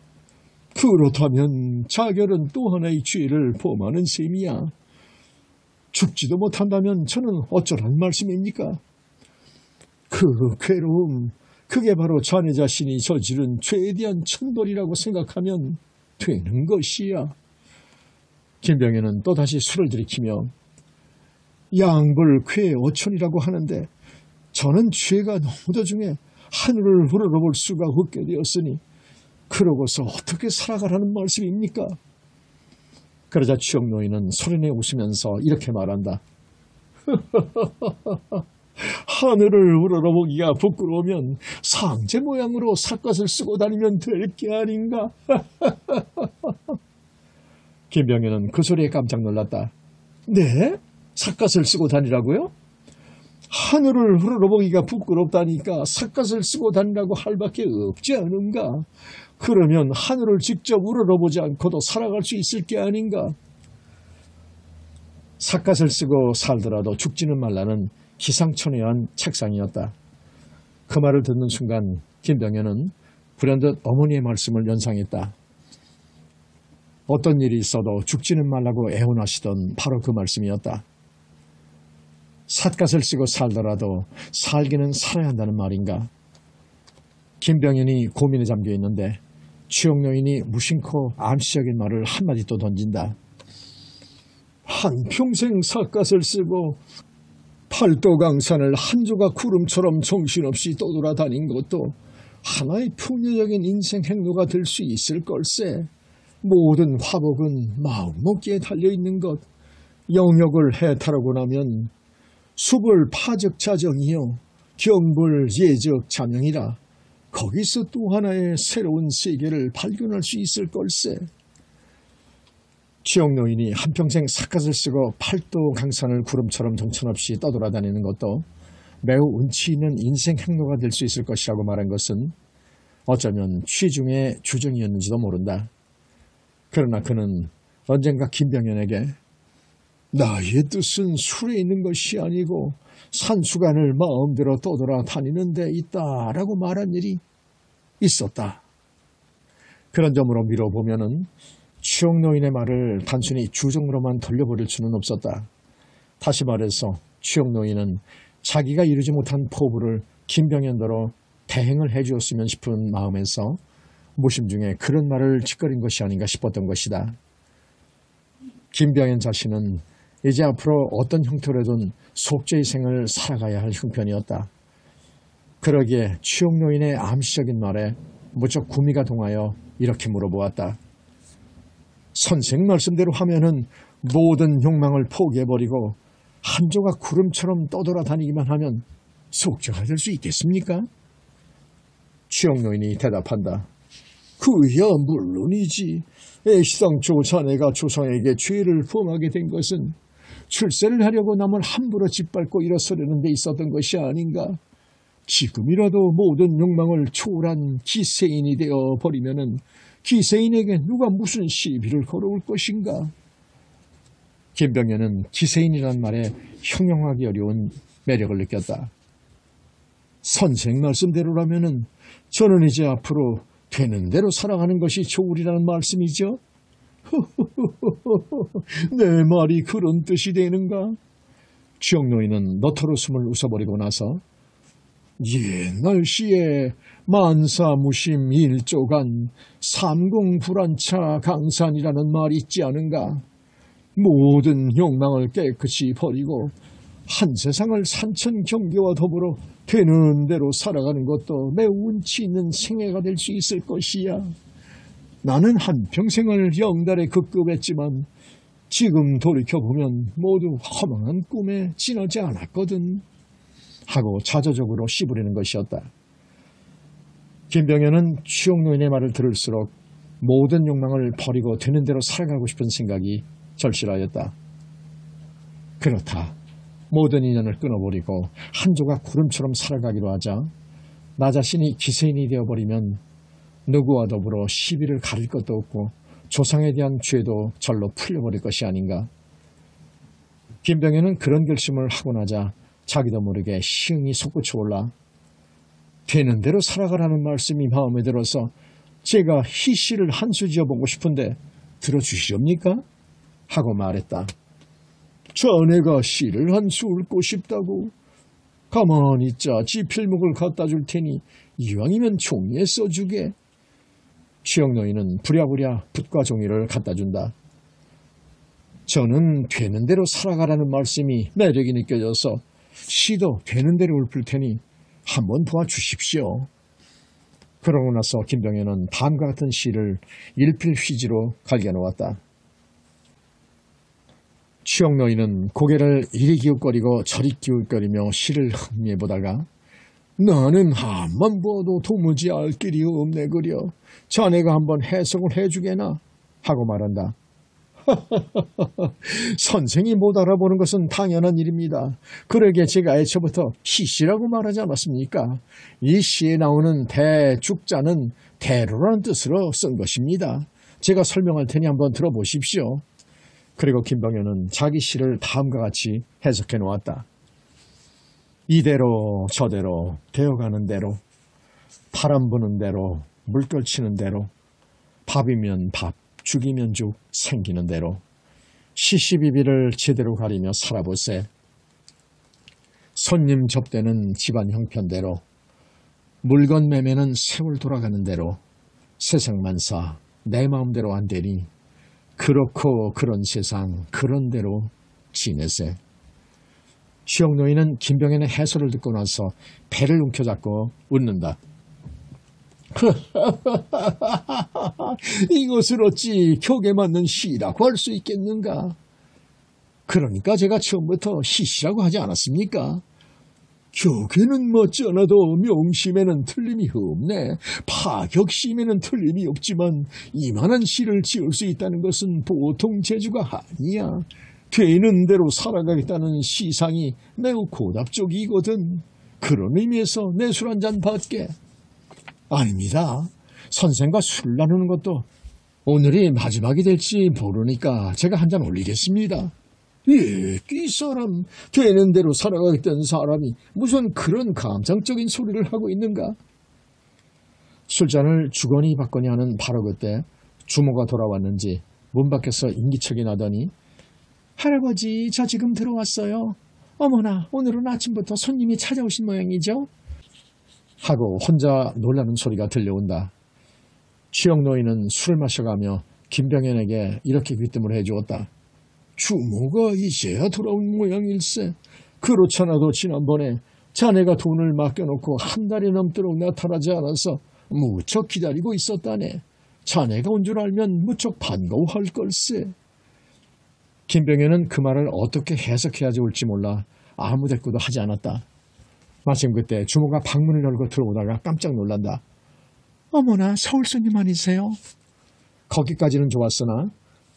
그렇다면 자결은 또 하나의 죄를 범하는 셈이야. 죽지도 못한다면 저는 어쩌란 말씀입니까? 그 괴로움, 그게 바로 자네 자신이 저지른 죄에 대한 천벌이라고 생각하면 되는 것이야. 김병현은 또다시 술을 들이키며 양불쾌어촌이라고 하는데 저는 죄가 너무도 중에 하늘을 우러러볼 수가 없게 되었으니 그러고서 어떻게 살아가라는 말씀입니까? 그러자 취역노인은 소리내 웃으면서 이렇게 말한다. 하늘을 우러러보기가 부끄러우면 상제 모양으로 삿갓을 쓰고 다니면 될 게 아닌가? 김병현은 그 소리에 깜짝 놀랐다. 네? 삿갓을 쓰고 다니라고요? 하늘을 우러러보기가 부끄럽다니까 삿갓을 쓰고 다니라고 할 밖에 없지 않은가? 그러면 하늘을 직접 우러러보지 않고도 살아갈 수 있을 게 아닌가? 삿갓을 쓰고 살더라도 죽지는 말라는 기상천외한 책상이었다. 그 말을 듣는 순간 김병현은 불현듯 어머니의 말씀을 연상했다. 어떤 일이 있어도 죽지는 말라고 애원하시던 바로 그 말씀이었다. 삿갓을 쓰고 살더라도 살기는 살아야 한다는 말인가? 김병현이 고민에 잠겨 있는데 추영여인이 무심코 암시적인 말을 한마디 또 던진다. 한평생 삿갓을 쓰고 팔도강산을 한 조각 구름처럼 정신없이 떠돌아다닌 것도 하나의 풍요적인 인생 행로가 될 수 있을 걸세. 모든 화복은 마음먹기에 달려있는 것. 영역을 해탈하고 나면 수불 파적자정이요 경불 예적 자명이라 거기서 또 하나의 새로운 세계를 발견할 수 있을 걸세. 추영노인이 한평생 삿갓을 쓰고 팔도강산을 구름처럼 정처없이 떠돌아다니는 것도 매우 운치 있는 인생 행로가 될 수 있을 것이라고 말한 것은 어쩌면 취중의 주정이었는지도 모른다. 그러나 그는 언젠가 김병현에게 나의 뜻은 술에 있는 것이 아니고 산수간을 마음대로 떠돌아다니는 데 있다라고 말한 일이 있었다. 그런 점으로 미뤄보면은 추영노인의 말을 단순히 주정으로만 돌려버릴 수는 없었다. 다시 말해서 추영노인은 자기가 이루지 못한 포부를 김병현더러 대행을 해주었으면 싶은 마음에서 무심 중에 그런 말을 짓거린 것이 아닌가 싶었던 것이다. 김병현 자신은 이제 앞으로 어떤 형태로든 속죄의 생을 살아가야 할 형편이었다. 그러기에 추영노인의 암시적인 말에 무척 구미가 동하여 이렇게 물어보았다. 선생 말씀대로 하면은 모든 욕망을 포기해버리고 한 조각 구름처럼 떠돌아다니기만 하면 속죄가 될 수 있겠습니까? 추영노인이 대답한다. 그야 물론이지. 애시당초 자네가 조상에게 죄를 범하게 된 것은 출세를 하려고 남을 함부로 짓밟고 일어서려는 데 있었던 것이 아닌가. 지금이라도 모든 욕망을 초월한 기세인이 되어버리면은 기세인에게 누가 무슨 시비를 걸어올 것인가. 김병현은 기세인이란 말에 형용하기 어려운 매력을 느꼈다. 선생 말씀대로라면은 저는 이제 앞으로 되는 대로 살아가는 것이 좋으리라는 말씀이죠. 내 말이 그런 뜻이 되는가? 추영노인은 너터로 숨을 웃어버리고 나서 옛날 시에 만사무심 일조간 삼공불안차 강산이라는 말이 있지 않은가? 모든 욕망을 깨끗이 버리고 한 세상을 산천 경계와 더불어 되는 대로 살아가는 것도 매우 운치 있는 생애가 될 수 있을 것이야. 나는 한평생을 영달에 급급했지만 지금 돌이켜보면 모두 허망한 꿈에 지나지 않았거든. 하고 자조적으로 씨부리는 것이었다. 김병현은 추영노인의 말을 들을수록 모든 욕망을 버리고 되는 대로 살아가고 싶은 생각이 절실하였다. 그렇다. 모든 인연을 끊어버리고 한 조각 구름처럼 살아가기로 하자 나 자신이 기세인이 되어버리면 누구와 더불어 시비를 가릴 것도 없고 조상에 대한 죄도 절로 풀려버릴 것이 아닌가. 김병현은 그런 결심을 하고 나자 자기도 모르게 시흥이 솟구쳐 올라 되는 대로 살아가라는 말씀이 마음에 들어서 제가 희시를 한 수 지어보고 싶은데 들어주시렵니까? 하고 말했다. 자네가 시를 한 수 읊고 싶다고? 가만히 있자. 지 필목을 갖다 줄 테니 이왕이면 종이에 써주게. 추영노인은 부랴부랴 붓과 종이를 갖다 준다. 저는 되는 대로 살아가라는 말씀이 매력이 느껴져서 시도 되는 대로 읊을 테니 한번 도와주십시오. 그러고 나서 김병현은 다음과 같은 시를 일필휘지로 갈겨놓았다. 추영노인은 고개를 이리 기웃거리고 저리 기웃거리며 시를 흥미해보다가 나는 한만 보아도 도무지 알 길이 없네 그려. 자네가 한번 해석을 해주게나 하고 말한다. 선생이 못 알아보는 것은 당연한 일입니다. 그러기에 제가 애초부터 희씨라고 말하지 않았습니까? 이 시에 나오는 대죽자는 대로라는 뜻으로 쓴 것입니다. 제가 설명할 테니 한번 들어보십시오. 그리고 김병현은 자기 시를 다음과 같이 해석해 놓았다. 이대로 저대로 되어가는 대로 바람 부는 대로 물결 치는 대로 밥이면 밥 죽이면 죽 생기는 대로 시시비비를 제대로 가리며 살아보세. 손님 접대는 집안 형편대로 물건 매매는 세월 돌아가는 대로 세상만사 내 마음대로 안 되니 그렇고 그런 세상 그런 대로 지내세. 시영노인은 김병현의 해설을 듣고 나서 배를 움켜잡고 웃는다. 이것을 어찌 격에 맞는 시라고 할 수 있겠는가? 그러니까 제가 처음부터 시시라고 하지 않았습니까? 격에는 맞지 않아도 명심에는 틀림이 없네. 파격심에는 틀림이 없지만 이만한 시를 지을 수 있다는 것은 보통 재주가 아니야. 되는 대로 살아가겠다는 시상이 매우 고답적이거든. 그런 의미에서 내 술 한잔 받게. 아닙니다. 선생과 술 나누는 것도 오늘이 마지막이 될지 모르니까 제가 한 잔 올리겠습니다. 예, 이 사람 되는 대로 살아가겠다는 사람이 무슨 그런 감상적인 소리를 하고 있는가? 술잔을 주거니 받거니 하는 바로 그때 주모가 돌아왔는지 문 밖에서 인기척이 나더니 할아버지 저 지금 들어왔어요. 어머나 오늘은 아침부터 손님이 찾아오신 모양이죠? 하고 혼자 놀라는 소리가 들려온다. 취영노인은 술을 마셔가며 김병현에게 이렇게 귀뜸을 해주었다. 주모가 이제야 돌아온 모양일세. 그렇잖아도 지난번에 자네가 돈을 맡겨놓고 한 달이 넘도록 나타나지 않아서 무척 기다리고 있었다네. 자네가 온 줄 알면 무척 반가워할 걸세. 김병현은 그 말을 어떻게 해석해야 좋을지 몰라 아무 대꾸도 하지 않았다. 마침 그때 주모가 방문을 열고 들어오다가 깜짝 놀란다. 어머나 서울 손님 아니세요? 거기까지는 좋았으나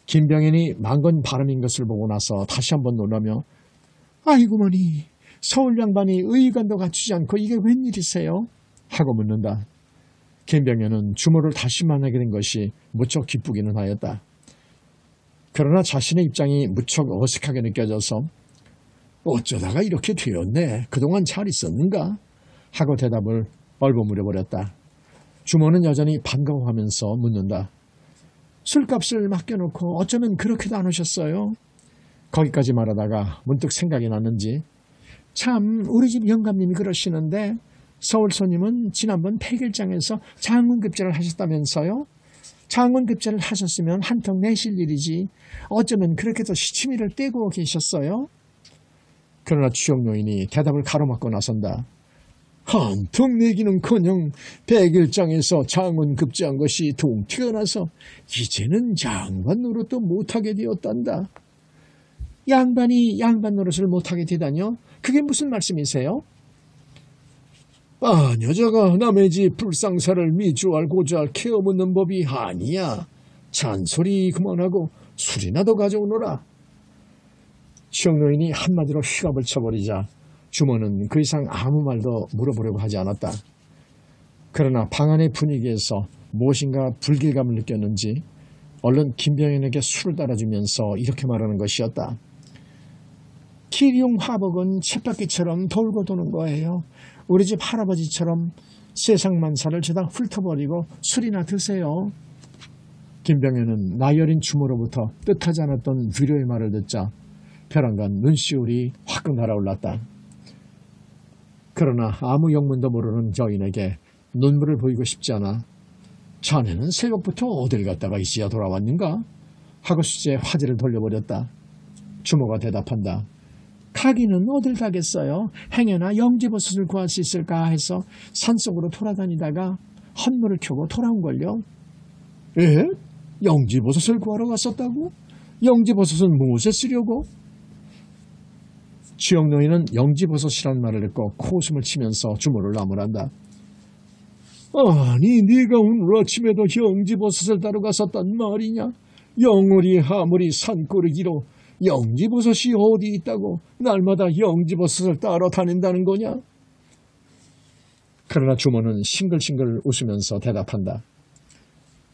김병현이 망건 발음인 것을 보고 나서 다시 한번 놀라며 아이고머니 서울 양반이 의관도 갖추지 않고 이게 웬일이세요? 하고 묻는다. 김병현은 주모를 다시 만나게 된 것이 무척 기쁘기는 하였다. 그러나 자신의 입장이 무척 어색하게 느껴져서 어쩌다가 이렇게 되었네. 그동안 잘 있었는가? 하고 대답을 얼버무려버렸다. 주모는 여전히 반가워하면서 묻는다. 술값을 맡겨놓고 어쩌면 그렇게도 안 오셨어요? 거기까지 말하다가 문득 생각이 났는지 참 우리 집 영감님이 그러시는데 서울 손님은 지난번 폐길장에서 장문급제를 하셨다면서요? 장문급제를 하셨으면 한턱 내실 일이지 어쩌면 그렇게도 시치미를 떼고 계셨어요? 그러나 취영노인이 대답을 가로막고 나선다. 한턱 내기는커녕 백일장에서 장원급제한 것이 동티가 나서 이제는 양반 노릇도 못하게 되었단다. 양반이 양반 노릇을 못하게 되다뇨? 그게 무슨 말씀이세요? 여자가 남의 집 불상사를 미주알 고주알 케어묻는 법이 아니야. 잔소리 그만하고 술이나 더 가져오너라. 취영노인이 한마디로 휘갑을 쳐버리자 주모는 그 이상 아무 말도 물어보려고 하지 않았다. 그러나 방 안의 분위기에서 무엇인가 불길감을 느꼈는지 얼른 김병현에게 술을 따라주면서 이렇게 말하는 것이었다. 기룡화복은 쳇바퀴처럼 돌고 도는 거예요. 우리 집 할아버지처럼 세상만사를 죄다 훑어버리고 술이나 드세요. 김병현은 나이 어린 주모로부터 뜻하지 않았던 위로의 말을 듣자 벼랑간 눈시울이 화끈 달아올랐다. 그러나 아무 영문도 모르는 여인에게 눈물을 보이고 싶지 않아 자네는 새벽부터 어딜 갔다가 이제야 돌아왔는가? 하고 수지에 화제를 돌려버렸다. 주모가 대답한다. 가기는 어딜 가겠어요? 행여나 영지버섯을 구할 수 있을까 해서 산속으로 돌아다니다가 헌물을 켜고 돌아온걸요. 예? 영지버섯을 구하러 갔었다고? 영지버섯은 무엇에 쓰려고? 취영노인은 영지버섯이란 말을 듣고 코웃음을 치면서 주모를 나무란다. 아니 네가 오늘 아침에도 영지버섯을 따러 갔었단 말이냐? 영월이 아무리 산꼬르기로 영지버섯이 어디 있다고 날마다 영지버섯을 따러 다닌다는 거냐? 그러나 주모는 싱글싱글 웃으면서 대답한다.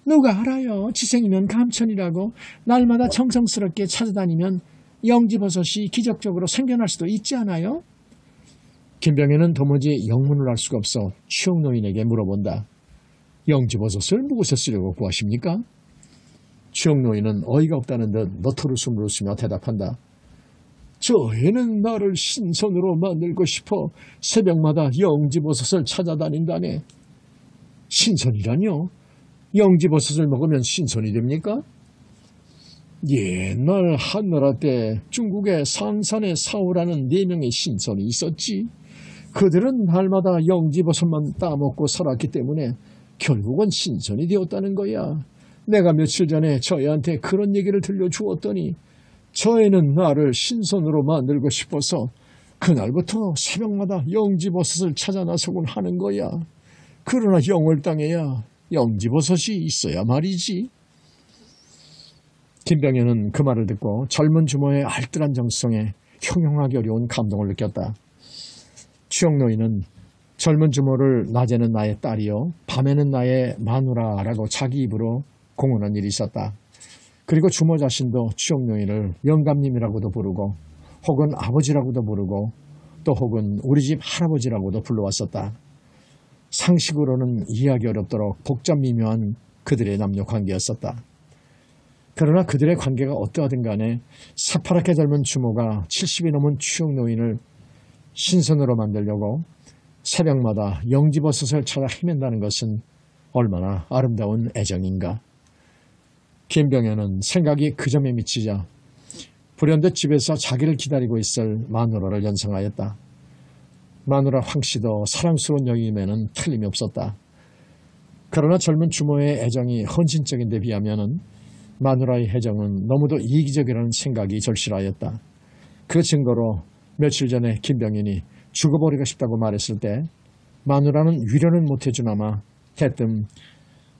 누가 알아요. 지생이면 감천이라고 날마다 정성스럽게 찾아다니면 영지버섯이 기적적으로 생겨날 수도 있지 않아요? 김병현은 도무지 영문을 알 수가 없어 추억노인에게 물어본다. 영지버섯을 무엇에 쓰려고 구하십니까? 추억노인은 어이가 없다는 듯 너토로 숨을 웃으며 대답한다. 저 애는 나를 신선으로 만들고 싶어 새벽마다 영지버섯을 찾아다닌다네. 신선이라뇨? 영지버섯을 먹으면 신선이 됩니까? 옛날 한나라 때 중국의 상산의 사오라는 4명의 신선이 있었지. 그들은 날마다 영지버섯만 따먹고 살았기 때문에 결국은 신선이 되었다는 거야. 내가 며칠 전에 저애한테 그런 얘기를 들려주었더니 저애는 나를 신선으로 만들고 싶어서 그날부터 새벽마다 영지버섯을 찾아 나서곤 하는 거야. 그러나 영월 땅에야 영지버섯이 있어야 말이지. 김병현은 그 말을 듣고 젊은 주모의 알뜰한 정성에 형용하기 어려운 감동을 느꼈다. 추억노인은 젊은 주모를 낮에는 나의 딸이요 밤에는 나의 마누라라고 자기 입으로 공언한 일이 있었다. 그리고 주모 자신도 추억노인을 영감님이라고도 부르고 혹은 아버지라고도 부르고 또 혹은 우리 집 할아버지라고도 불러왔었다. 상식으로는 이해하기 어렵도록 복잡 미묘한 그들의 남녀 관계였었다. 그러나 그들의 관계가 어떠하든 간에 새파랗게 젊은 주모가 70이 넘은 추억노인을 신선으로 만들려고 새벽마다 영지버섯을 찾아 헤맨다는 것은 얼마나 아름다운 애정인가. 김병현은 생각이 그 점에 미치자 불현듯 집에서 자기를 기다리고 있을 마누라를 연상하였다. 마누라 황씨도 사랑스러운 여인임에는 틀림이 없었다. 그러나 젊은 주모의 애정이 헌신적인 데 비하면 마누라의 애정은 너무도 이기적이라는 생각이 절실하였다. 그 증거로 며칠 전에 김병현이 죽어버리고 싶다고 말했을 때 마누라는 위로는 못해주나마 대뜸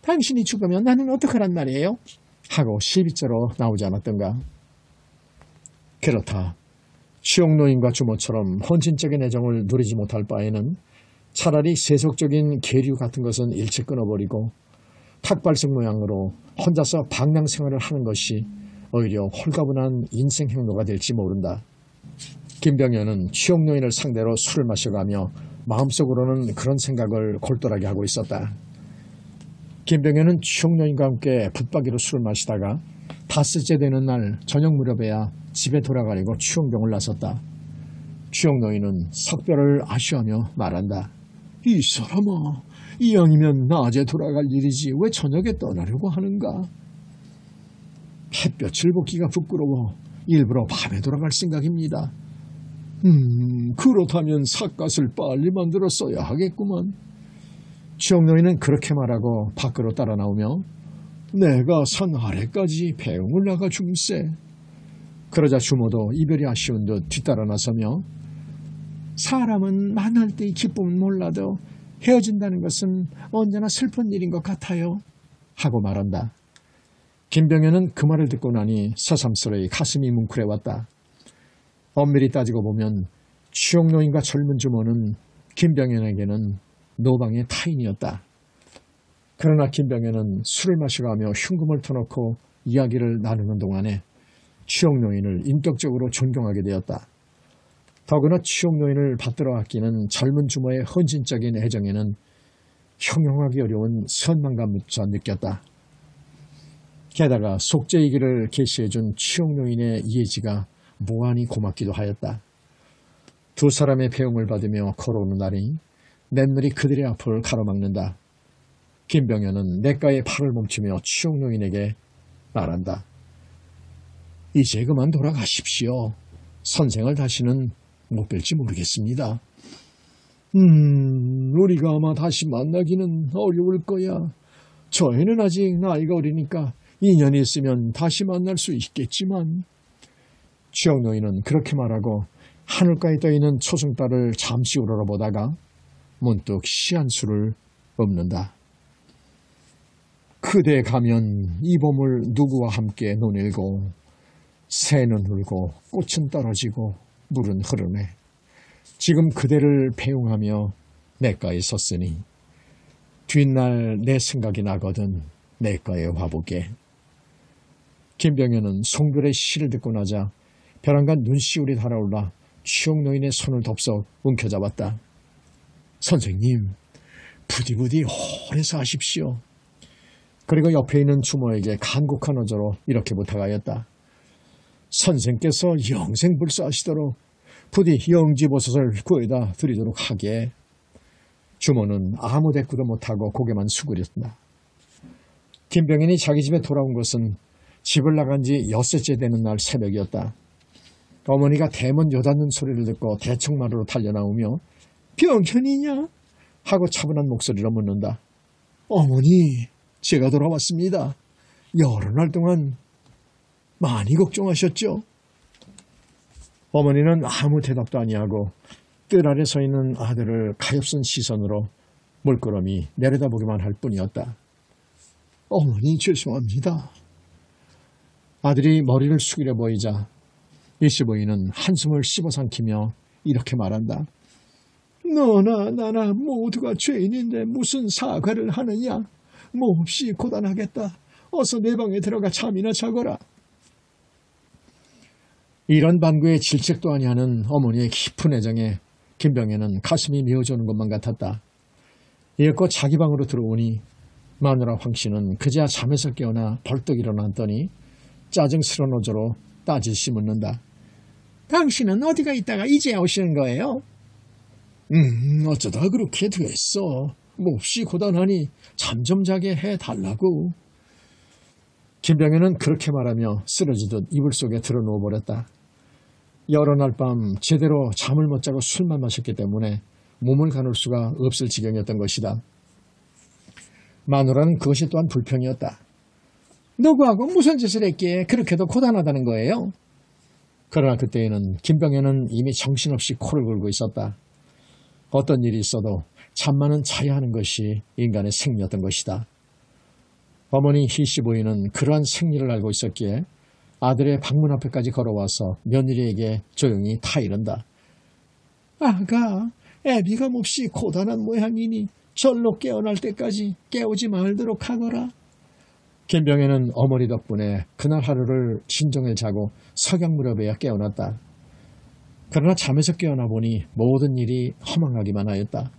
당신이 죽으면 나는 어떡하란 말이에요? 하고 시비자로 나오지 않았던가. 그렇다. 추억노인과 주모처럼 헌신적인 애정을 누리지 못할 바에는 차라리 세속적인 계류 같은 것은 일찍 끊어버리고 탁발성 모양으로 혼자서 방랑생활을 하는 것이 오히려 홀가분한 인생 행로가 될지 모른다. 김병현은 추억노인을 상대로 술을 마셔가며 마음속으로는 그런 생각을 골똘하게 하고 있었다. 김병현은 추억노인과 함께 붙박이로 술을 마시다가 닷새째 되는 날 저녁 무렵에야 집에 돌아가려고 추억병을 나섰다. 추억노인은 석별을 아쉬워하며 말한다. 이 사람아, 이왕이면 낮에 돌아갈 일이지 왜 저녁에 떠나려고 하는가? 햇볕을 보기가 부끄러워 일부러 밤에 돌아갈 생각입니다. 그렇다면 삿갓을 빨리 만들어 써야 하겠구만. 추억노인은 그렇게 말하고 밖으로 따라 나오며 내가 산 아래까지 배웅을 나가 줌세. 그러자 주모도 이별이 아쉬운 듯 뒤따라 나서며 사람은 만날 때의 기쁨은 몰라도 헤어진다는 것은 언제나 슬픈 일인 것 같아요. 하고 말한다. 김병현은 그 말을 듣고 나니 새삼스레 가슴이 뭉클해왔다. 엄밀히 따지고 보면 추억노인과 젊은 주모는 김병현에게는 노방의 타인이었다. 그러나 김병현은 술을 마셔가며 흉금을 터놓고 이야기를 나누는 동안에 추억노인을 인격적으로 존경하게 되었다. 더구나 추억노인을 받들어 아끼는 젊은 주모의 헌신적인 애정에는 형용하기 어려운 선망감조차 느꼈다. 게다가 속죄이기를 계시해준 추억노인의 이해지가 무한히 고맙기도 하였다. 두 사람의 배웅을 받으며 걸어오는 날이 냇물이 그들의 앞을 가로막는다. 김병현은 냇가에 팔을 멈추며 추억노인에게 말한다. 이제 그만 돌아가십시오. 선생을 다시는 못 뵐지 모르겠습니다. 우리가 아마 다시 만나기는 어려울 거야. 저 애는 아직 나이가 어리니까 인연이 있으면 다시 만날 수 있겠지만. 추억노인은 그렇게 말하고 하늘가에 떠있는 초승달을 잠시 우러러보다가 문득 시한수를 읊는다. 그대 가면 이 봄을 누구와 함께 논일고 새는 울고 꽃은 떨어지고 물은 흐르네. 지금 그대를 배웅하며 내가에 섰으니 뒷날 내 생각이 나거든 내가의 화보게. 김병현은 송별의 시를 듣고 나자 벼랑간 눈시울이 달아올라 추억노인의 손을 덥석 움켜잡았다. 선생님, 부디부디 오래 사십시오. 그리고 옆에 있는 주모에게 간곡한 어조로 이렇게 부탁하였다. 선생께서 영생 불사하시도록 부디 영지버섯을 구해다 드리도록 하게. 주모는 아무 대꾸도 못하고 고개만 수그렸다. 김병현이 자기 집에 돌아온 것은 집을 나간 지 6째 되는 날 새벽이었다. 어머니가 대문 여닫는 소리를 듣고 대청마루로 달려나오며 병현이냐? 하고 차분한 목소리로 묻는다. 어머니, 제가 돌아왔습니다. 여러 날 동안 많이 걱정하셨죠? 어머니는 아무 대답도 아니하고 뜰 아래 서 있는 아들을 가엾은 시선으로 물끄러미 내려다보기만 할 뿐이었다. 어머니 죄송합니다. 아들이 머리를 숙이려 보이자 일시 부인은 한숨을 씹어삼키며 이렇게 말한다. 너나 나나 모두가 죄인인데 무슨 사과를 하느냐. 몹시 고단하겠다. 어서 내 방에 들어가 잠이나 자거라. 이런 반구에 질책도 아니하는 어머니의 깊은 애정에 김병현은 가슴이 메어주는 것만 같았다. 이윽고 자기 방으로 들어오니 마누라 황씨는 그제야 잠에서 깨어나 벌떡 일어났더니 짜증스러운 어조로 따지시 묻는다. 당신은 어디가 있다가 이제야 오시는 거예요? 어쩌다 그렇게 됐어. 몹시 고단하니 잠 좀 자게 해달라고. 김병현은 그렇게 말하며 쓰러지듯 이불 속에 들어누워 버렸다. 여러 날 밤 제대로 잠을 못 자고 술만 마셨기 때문에 몸을 가눌 수가 없을 지경이었던 것이다. 마누라는 그것이 또한 불평이었다. 누구하고 무슨 짓을 했기에 그렇게도 고단하다는 거예요? 그러나 그때에는 김병현은 이미 정신없이 코를 골고 있었다. 어떤 일이 있어도 잠만은 자야 하는 것이 인간의 생리였던 것이다. 어머니 희씨 부인은 그러한 생리를 알고 있었기에 아들의 방문 앞에까지 걸어와서 며느리에게 조용히 타이른다. 아가, 애비가 몹시 고단한 모양이니 절로 깨어날 때까지 깨우지 말도록 하거라. 김병현은 어머니 덕분에 그날 하루를 진정을 자고 석양 무렵에야 깨어났다. 그러나 잠에서 깨어나 보니 모든 일이 허망하기만 하였다.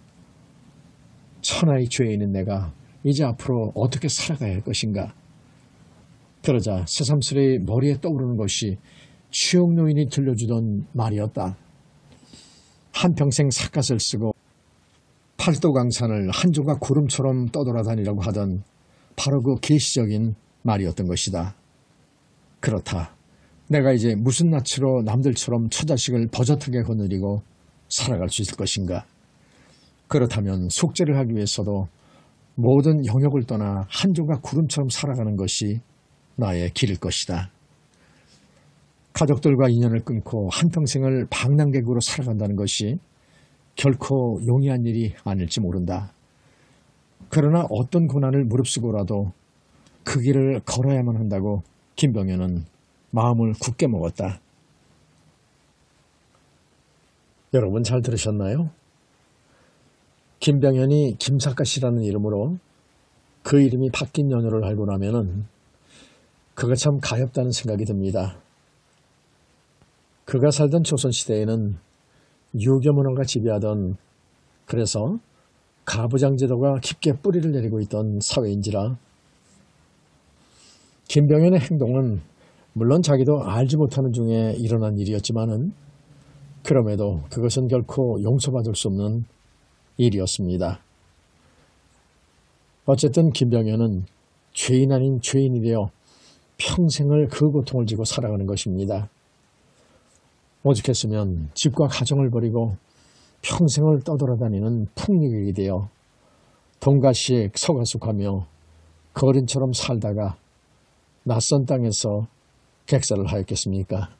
천하의 죄인인 내가 이제 앞으로 어떻게 살아가야 할 것인가. 그러자 새삼스레 머리에 떠오르는 것이 추억노인이 들려주던 말이었다. 한평생 삿갓을 쓰고 팔도강산을 한 조각 구름처럼 떠돌아다니라고 하던 바로 그 계시적인 말이었던 것이다. 그렇다. 내가 이제 무슨 낯으로 남들처럼 처자식을 버젓하게 거느리고 살아갈 수 있을 것인가. 그렇다면 속죄를 하기 위해서도 모든 영역을 떠나 한 조각 구름처럼 살아가는 것이 나의 길일 것이다. 가족들과 인연을 끊고 한평생을 방랑객으로 살아간다는 것이 결코 용이한 일이 아닐지 모른다. 그러나 어떤 고난을 무릅쓰고라도 그 길을 걸어야만 한다고 김병현은 마음을 굳게 먹었다. 여러분 잘 들으셨나요? 김병현이 김삿갓이라는 이름으로 그 이름이 바뀐 연유를 알고 나면은 그가 참 가엾다는 생각이 듭니다. 그가 살던 조선시대에는 유교 문화가 지배하던, 그래서 가부장제도가 깊게 뿌리를 내리고 있던 사회인지라 김병현의 행동은 물론 자기도 알지 못하는 중에 일어난 일이었지만은 그럼에도 그것은 결코 용서받을 수 없는 일이었습니다. 어쨌든 김병현은 죄인 아닌 죄인이 되어 평생을 그 고통을 지고 살아가는 것입니다. 오죽했으면 집과 가정을 버리고 평생을 떠돌아다니는 풍류객이 되어 돈가시에 서가숙하며 거린처럼 살다가 낯선 땅에서 객사를 하였겠습니까?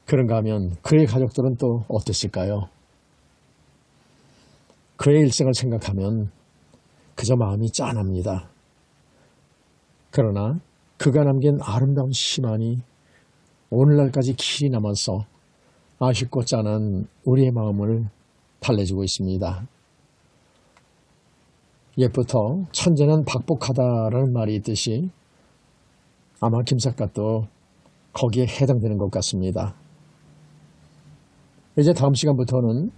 그런가 하면 그의 가족들은 또 어땠을까요? 그의 일생을 생각하면 그저 마음이 짠합니다. 그러나 그가 남긴 아름다운 시만이 오늘날까지 길이 남아서 아쉽고 짠한 우리의 마음을 달래주고 있습니다. 옛부터 천재는 박복하다라는 말이 있듯이 아마 김 작가도 거기에 해당되는 것 같습니다. 이제 다음 시간부터는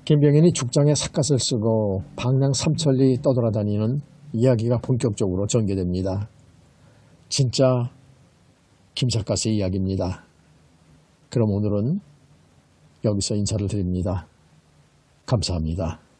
김병현이 죽장에 삿갓을 쓰고 방랑 삼천리 떠돌아다니는 이야기가 본격적으로 전개됩니다. 진짜 김 작가의 이야기입니다. 그럼 오늘은 여기서 인사를 드립니다. 감사합니다.